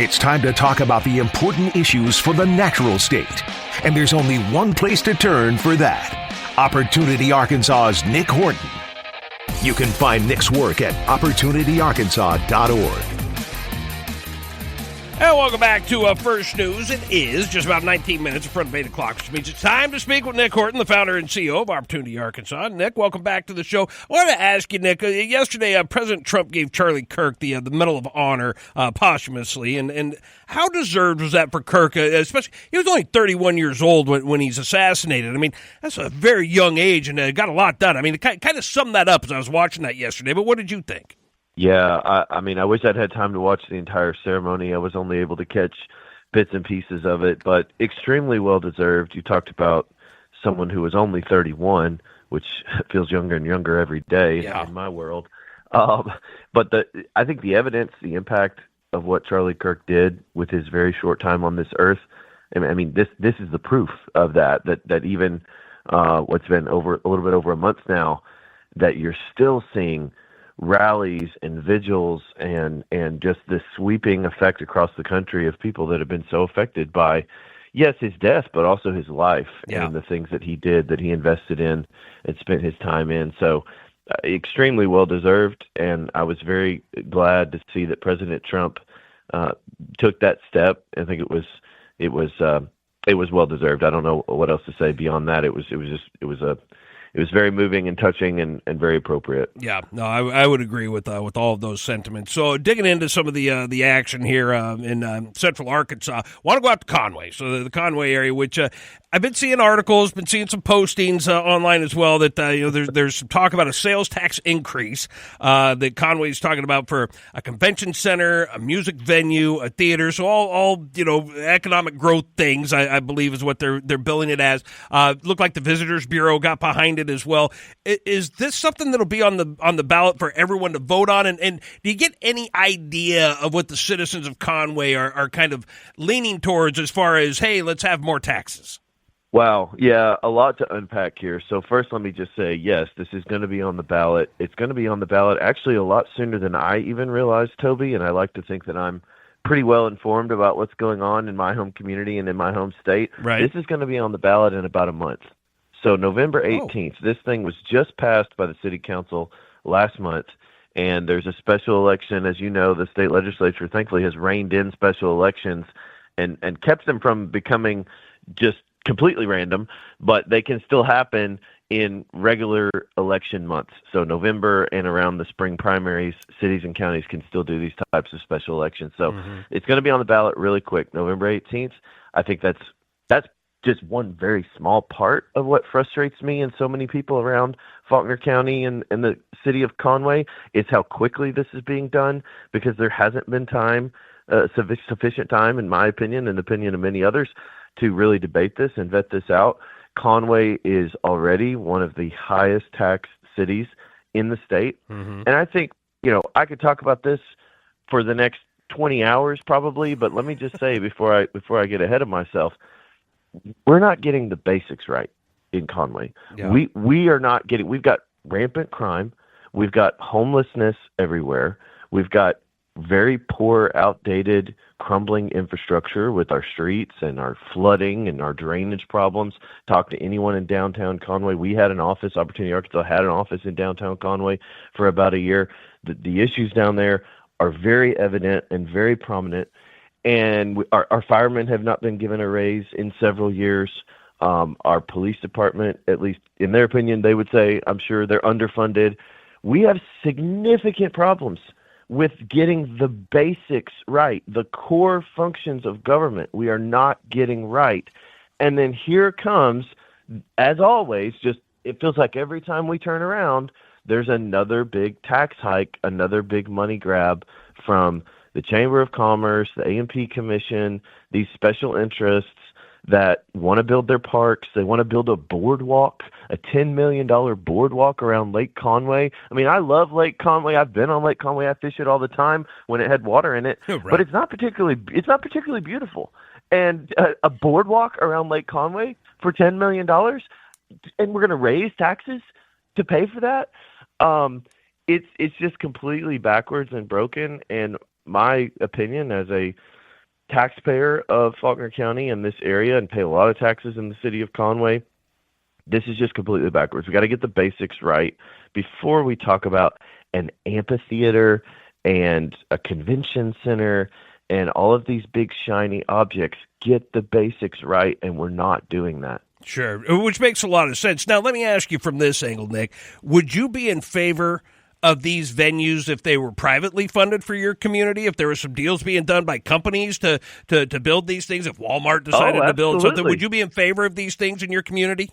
It's time to talk about the important issues for the natural state. And there's only one place to turn for that. Opportunity Arkansas's Nick Horton. You can find Nick's work at opportunityarkansas.org. And welcome back to First News. It is just about 19 minutes in front of 8 o'clock, which means it's time to speak with Nick Horton, the founder and CEO of Opportunity Arkansas. Nick, welcome back to the show. I want to ask you, Nick, yesterday President Trump gave Charlie Kirk the Medal of Honor posthumously, and how deserved was that for Kirk? Especially, he was only 31 years old when he's assassinated. I mean, that's a very young age, and got a lot done. I mean, it kind of summed that up as I was watching that yesterday, but what did you think? Yeah, I mean, I wish I'd had time to watch the entire ceremony. I was only able to catch bits and pieces of it, but extremely well-deserved. You talked about someone who was only 31, which feels younger and younger every day in my world. But I think the evidence, the impact of what Charlie Kirk did with his very short time on this earth, I mean, this is the proof of that even what's been a little bit over a month now, that you're still seeing rallies and vigils and just this sweeping effect across the country of people that have been so affected by, yes, his death, but also his life and the things that he did, that he invested in and spent his time in. So extremely well-deserved, and I was very glad to see that President Trump took that step. I think it was well-deserved. I don't know what else to say beyond that. It was very moving and touching and very appropriate. Yeah, no, I would agree with all of those sentiments. So digging into some of the action here in central Arkansas, want to go out to Conway. So the Conway area, which I've been seeing articles, been seeing some postings online as well that there's some talk about a sales tax increase that Conway's talking about for a convention center, a music venue, a theater. So all economic growth things, I believe, is what they're billing it as. Looked like the Visitors Bureau got behind it as well. Is this something that'll be on the ballot for everyone to vote on? And do you get any idea of what the citizens of Conway are kind of leaning towards as far as, hey, let's have more taxes? Wow. Yeah, a lot to unpack here. So first, let me just say, yes, this is going to be on the ballot. It's going to be on the ballot actually a lot sooner than I even realized, Toby, and I like to think that I'm pretty well informed about what's going on in my home community and in my home state. Right. This is going to be on the ballot in about a month. So November 18th, This thing was just passed by the city council last month, and there's a special election. As you know, the state legislature thankfully has reined in special elections and kept them from becoming just completely random, but they can still happen in regular election months. So November and around the spring primaries, cities and counties can still do these types of special elections. So It's going to be on the ballot really quick, November 18th. I think that's just one very small part of what frustrates me and so many people around Faulkner County and the city of Conway is how quickly this is being done, because there hasn't been time, sufficient time, in my opinion and the opinion of many others, to really debate this and vet this out. Conway is already one of the highest tax cities in the state. And I think, I could talk about this for the next 20 hours probably, but let me just say before I get ahead of myself, we're not getting the basics right in Conway. Yeah. We are not getting, we've got rampant crime. We've got homelessness everywhere. We've got very poor, outdated, crumbling infrastructure with our streets and our flooding and our drainage problems. Talk to anyone in downtown Conway. We had an office, Opportunity Arkansas had an office in downtown Conway for about a year. The issues down there are very evident and very prominent. And our firemen have not been given a raise in several years. Our police department, at least in their opinion, they would say, I'm sure they're underfunded. We have significant problems with getting the basics right, the core functions of government. We are not getting right. And then here comes, as always, it feels like every time we turn around, there's another big tax hike, another big money grab from the Chamber of Commerce, the A&P Commission, these special interests that want to build their parks. They want to build a boardwalk, a $10 million boardwalk around Lake Conway. I mean, I love Lake Conway. I've been on Lake Conway. I fish it all the time when it had water in it. Right. But it's not particularly beautiful. And a boardwalk around Lake Conway for $10 million, and we're going to raise taxes to pay for that? It's just completely backwards and broken. And my opinion as a taxpayer of Faulkner County in this area and pay a lot of taxes in the city of Conway, this is just completely backwards. We got to get the basics right before we talk about an amphitheater and a convention center and all of these big shiny objects. Get the basics right, and we're not doing that. Sure, which makes a lot of sense. Now, let me ask you from this angle, Nick. Would you be in favor of these venues if they were privately funded for your community, if there were some deals being done by companies to build these things, if Walmart decided to build something? Would you be in favor of these things in your community?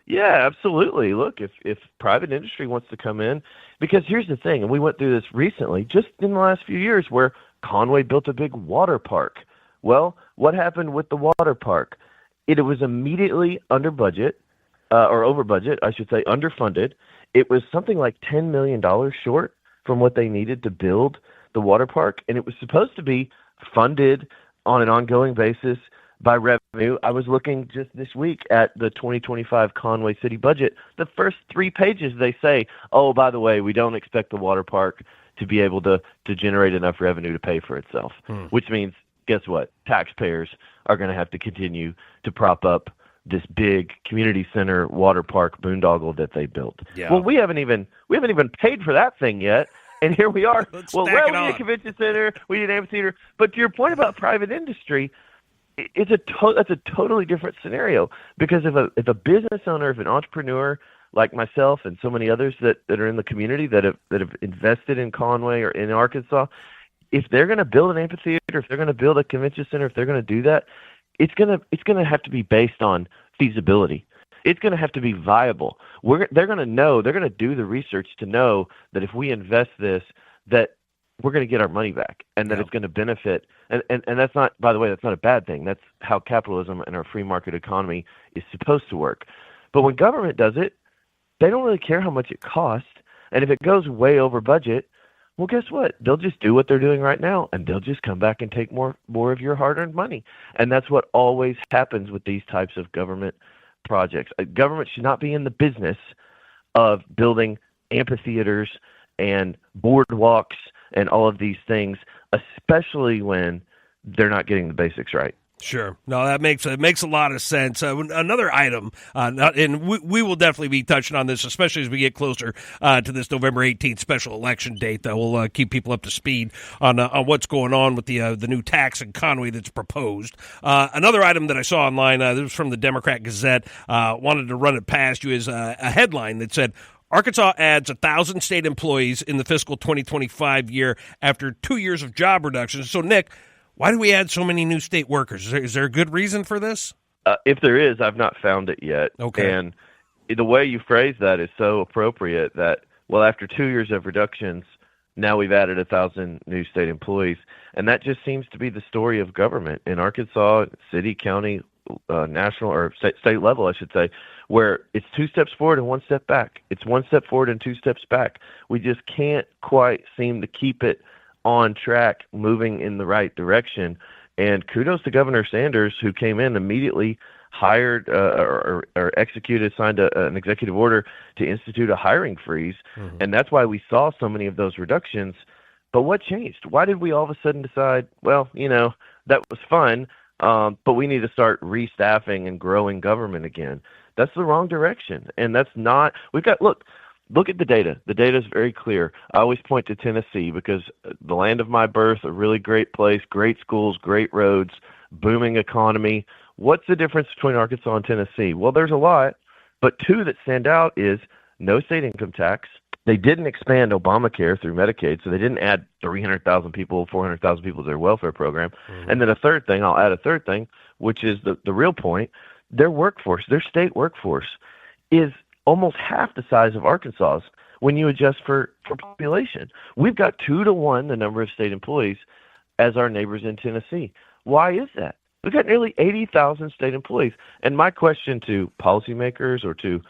Yeah, absolutely. Look, if private industry wants to come in, because here's the thing, and we went through this recently, just in the last few years, where Conway built a big water park. Well, what happened with the water park? It was immediately under budget, or over budget, I should say, underfunded. It was something like $10 million short from what they needed to build the water park, and it was supposed to be funded on an ongoing basis by revenue. I was looking just this week at the 2025 Conway City budget. The first 3 pages, they say, oh, by the way, we don't expect the water park to be able to generate enough revenue to pay for itself, which means, guess what? Taxpayers are going to have to continue to prop up this big community center water park boondoggle that they built. Yeah. Well, we haven't even paid for that thing yet, and here we are. Well, we need a convention center, we need an amphitheater. But to your point about private industry, that's a totally different scenario, because if a business owner, if an entrepreneur like myself and so many others that are in the community that have invested in Conway or in Arkansas, if they're going to build an amphitheater, if they're going to build a convention center, if they're going to do that, it's going to have to be based on feasibility. It's going to have to be viable. They're going to do the research to know that if we invest this, that we're going to get our money back, and that it's going to benefit. And that's not, by the way, that's not a bad thing. That's how capitalism and our free market economy is supposed to work. But when government does it, they don't really care how much it costs. And if it goes way over budget, well, guess what? They'll just do what they're doing right now, and they'll just come back and take more of your hard-earned money. And that's what always happens with these types of government projects. Government should not be in the business of building amphitheaters and boardwalks and all of these things, especially when they're not getting the basics right. Sure. No, that makes a lot of sense. Another item, and we will definitely be touching on this, especially as we get closer to this November 18th special election date. That will keep people up to speed on what's going on with the new tax in Conway that's proposed. Another item that I saw online, this was from the Democrat Gazette, wanted to run it past you, is a headline that said, Arkansas adds 1,000 state employees in the fiscal 2025 year after 2 years of job reductions. So, Nick, why do we add so many new state workers? Is there a good reason for this? If there is, I've not found it yet. Okay. And the way you phrase that is so appropriate that, well, after 2 years of reductions, now we've added 1,000 new state employees. And that just seems to be the story of government in Arkansas, city, county, national, or state level, I should say, where it's 2 steps forward and 1 step back. It's 1 step forward and 2 steps back. We just can't quite seem to keep it on track, moving in the right direction. And kudos to Governor Sanders, who came in immediately, hired or signed an executive order to institute a hiring freeze. Mm-hmm. And that's why we saw so many of those reductions. But what changed? Why did we all of a sudden decide, well, that was fun, but we need to start restaffing and growing government again? That's the wrong direction. And that's not, look at the data. The data is very clear. I always point to Tennessee because the land of my birth, a really great place, great schools, great roads, booming economy. What's the difference between Arkansas and Tennessee? Well, there's a lot, but 2 that stand out is no state income tax. They didn't expand Obamacare through Medicaid, so they didn't add 300,000 people, 400,000 people to their welfare program. Mm-hmm. And then I'll add a third thing, which is the real point. Their workforce, their state workforce, is almost half the size of Arkansas's when you adjust for population. We've got 2 to 1 the number of state employees as our neighbors in Tennessee. Why is that? We've got nearly 80,000 state employees. And my question to policymakers or to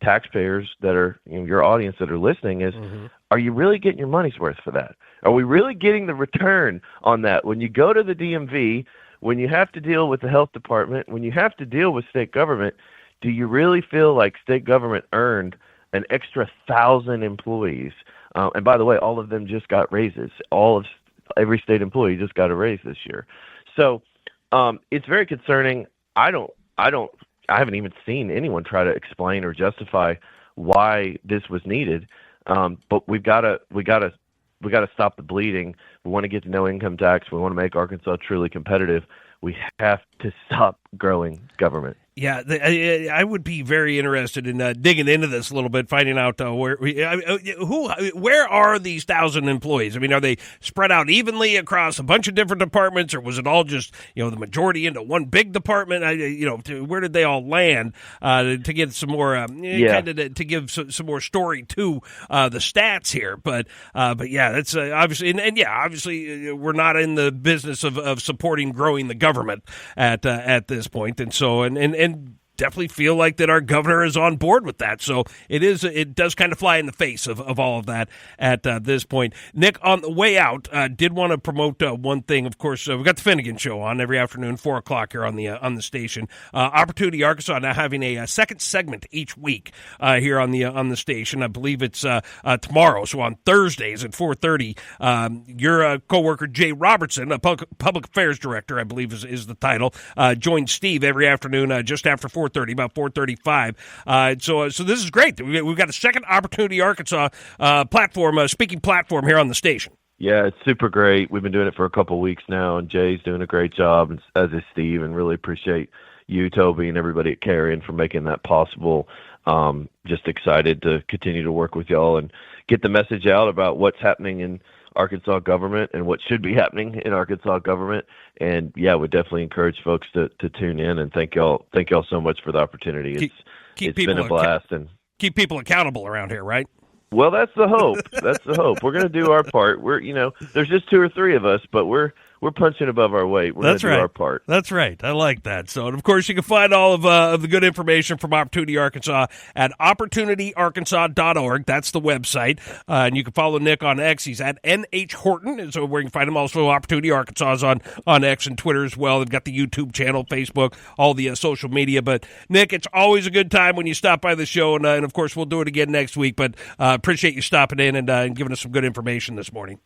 taxpayers that are your audience that are listening is, mm-hmm. Are you really getting your money's worth for that? Are we really getting the return on that? When you go to the DMV, when you have to deal with the health department, when you have to deal with state government, do you really feel like state government earned an extra 1,000 employees? And by the way, all of them just got raises. All of every state employee just got a raise this year. So it's very concerning. I haven't even seen anyone try to explain or justify why this was needed. But we gotta stop the bleeding. We want to get to no income tax. We want to make Arkansas truly competitive. We have to stop growing government. Yeah, I would be very interested in digging into this a little bit, finding out where are these 1,000 employees? I mean, are they spread out evenly across a bunch of different departments, or was it all just the majority into one big department? Where did they all land to get some more kind of to give some more story to the stats here? But yeah, that's obviously and obviously we're not in the business of supporting growing the government at this point, and so and definitely feel like that our governor is on board with that. So it does kind of fly in the face of all of that at this point. Nick, on the way out, did want to promote one thing. Of course, we've got the Finnegan Show on every afternoon, 4 o'clock here on the station. Opportunity Arkansas now having a second segment each week here on the station. I believe it's tomorrow, so on Thursdays at 4:30. Your coworker Jay Robertson, a public affairs director, I believe is the title, joins Steve every afternoon just after 4:30, about 4:35. So this is great. We've got a second Opportunity Arkansas platform, speaking platform here on the station. Yeah, it's super great. We've been doing it for a couple of weeks now, and Jay's doing a great job, as is Steve, and really appreciate you, Toby, and everybody at KARN for making that possible. Just excited to continue to work with y'all and get the message out about what's happening in Arkansas government and what should be happening in Arkansas government. And yeah, we definitely encourage folks to tune in, and thank y'all so much for the opportunity. It's been a blast, and keep people accountable around here, right? Well, that's the hope. That's the hope. We're going to do our part. There's just 2 or 3 of us, but we're punching above our weight. We're going to do our part. That's right. I like that. So, and of course, you can find all of the good information from Opportunity Arkansas at opportunityarkansas.org. That's the website. And you can follow Nick on X. He's at NH Horton, and so where you can find him. Also, Opportunity Arkansas is on X and Twitter as well. They've got the YouTube channel, Facebook, all the social media. But, Nick, it's always a good time when you stop by the show, and of course, we'll do it again next week. But appreciate you stopping in and giving us some good information this morning.